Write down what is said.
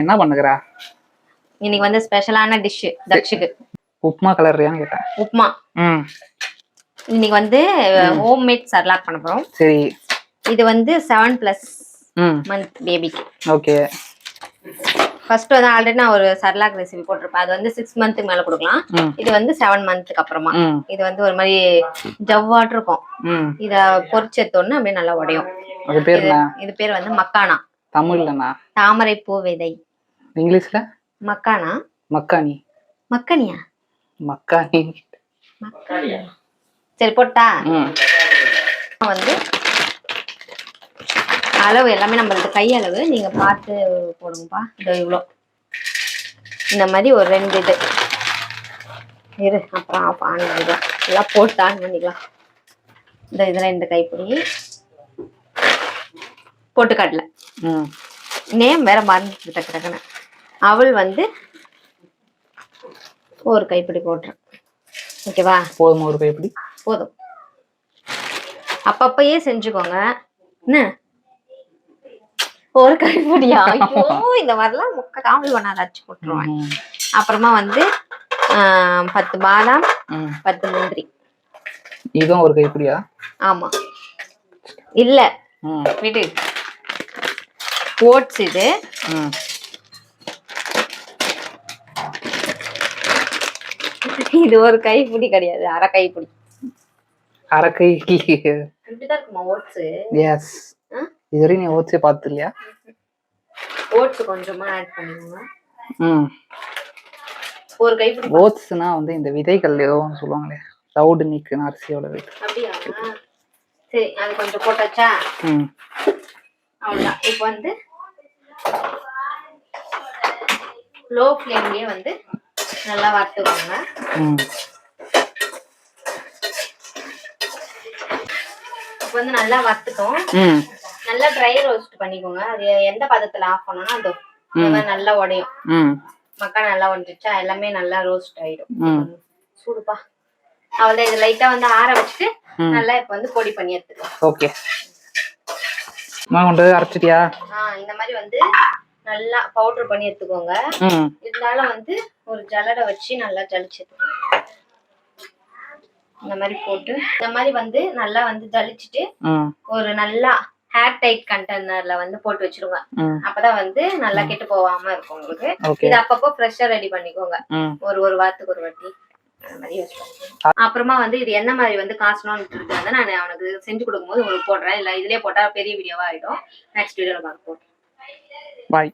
என்ன பண்ணுகிறா? இன்னைக்கு வந்து ஸ்பெஷலான டிஷ் தக்ஷுக்கு. உப்புமா கலர்றியான்னு கேட்டேன். உப்புமா. இன்னைக்கு வந்து ஹோம் மேட் சர்லாக் பண்ண போறோம். சரி. இது வந்து 7+ மந்த் பேபிக்கு. ஓகே. ஃபர்ஸ்ட் வந்து ஆல்ரெடி நான் ஒரு சர்லாக் ரெசிபி போட்டிருப்பேன். அது வந்து 6 மந்த்துக்கு மேல கொடுக்கலாம். இது வந்து 7 மந்த்துக்கு அப்புறமா. இது வந்து ஒரு மாதிரி ஜவ்வாட்டு இருக்கும். இத பொரிச்செத்தோன்னு அப்படியே நல்லா உடையும். அது பேர் என்ன? இது பேர் வந்து மக்கானா. தமிழ்லனா? தாமரை பூ விதை. இங்கிலீஷ்ல? மக்கானா. மக்கானி. மக்கனியா? மக்கானி. சரி போட்டா. வந்து அளவு எல்லாமே நம்மளுக்கு கை அளவு நீங்க பார்த்து போடுங்கப்பா. இதோ இவ்வளோ இந்த மாதிரி ஒரு 2 இது இரு. அப்புறம் ஆஃப் ஆன் பண்ணிக்கலாம். எல்லாம் போட்டு ஆன் பண்ணிக்கலாம். இந்த இதில் 2 கைப்பிடி போட்டுக்கடலை. நேம் வேற மறந்துட்டு டக்கு டக்குன்னு. அவள் வந்து ஒரு கைப்பிடி போட்டுறேன். ஓகேவா? போதும். ஒரு கைப்பிடி போதும். அப்பப்பயே செஞ்சுக்கோங்க. என்ன ஒரு கைப்பிடியா? ஐயோ இந்த மாதிரிலாம் முக்க காமெடி பண்ணாத, அடிச்சு போட்டுருவேன். அப்புறமா வந்து 10 பாதாம், 10 முந்திரி. இதுவும் ஒரு கைப்பிடியா? ஆமா. இல்ல விடு. ஓட்ஸ் இது. இது ஒரு கைப்பிடி கிடையாது, அரை கைப்பிடி. அரை கை இப்படிதான் இருக்குமா ஓட்ஸ்? எஸ். இதுவரை நீ ஓட்ஸே பார்த்து இல்லையா? ஓட்ஸ் கொஞ்சமா ஆட் பண்ணுங்க. ஒரு கைப்பிடி. ஓட்ஸ்னா வந்து இந்த விதைகள் ஏதோ சொல்லுவாங்களே, ரவுடு நீக்குன அரிசியோட விதை. அப்படியா? சரி, அது கொஞ்சம் போட்டாச்சா? அவ்வளவுதான். இப்போ வந்து லோ ஃப்ளேம்லயே வந்து நல்லா வறுத்துக்கோங்க. இப்போ வந்து நல்லா வறுத்துட்டோம். நல்லா ட்ரை ரோஸ்ட் பண்ணிக்கோங்க. அது எந்த பதத்துல ஆஃப் பண்ணனும்னா அது நல்லா உடையும். மக்கா நல்லா வந்துச்சா எல்லாமே நல்லா ரோஸ்ட் ஆயிடும். சூடுப்பா. அவ்வளவுதான். இது லைட்டா வந்து ஆற வச்சுட்டு நல்லா இப்ப வந்து பொடி பண்ணி எடுத்துக்கலாம். ஓகே. கொண்டு அரைச்சிட்டியா? இந்த மாதிரி வந்து நல்லா பவுடர் பண்ணி எடுத்துக்கோங்க. இருந்தாலும் வந்து ஒரு ஜல்லடை வச்சு நல்லா ஜலிச்சு எடுத்துக்கோங்க. இந்த மாதிரி போட்டு இந்த மாதிரி வந்து நல்லா வந்து ஜலிச்சுட்டு ஒரு நல்லா ஹேர் டைட் கண்டெய்னர்ல வந்து போட்டு வச்சிருங்க. அப்பதான் வந்து நல்லா கெட்டு போகாம இருக்கும் உங்களுக்கு. இது அப்பப்போ ஃப்ரெஷ்ஷா ரெடி பண்ணிக்கோங்க. ஒரு வாரத்துக்கு ஒரு வாட்டி அந்த மாதிரி யூஸ் பண்ணுங்க. அப்புறமா வந்து இது என்ன மாதிரி வந்து காசணும்னு இருக்கு, நான் அவனுக்கு செஞ்சு கொடுக்கும்போது உங்களுக்கு போடுறேன். இல்ல இதுலயே போட்டா பெரிய வீடியோவா ஆயிடும். நெக்ஸ்ட் வீடியோல பார்க்க போறேன். பாய்.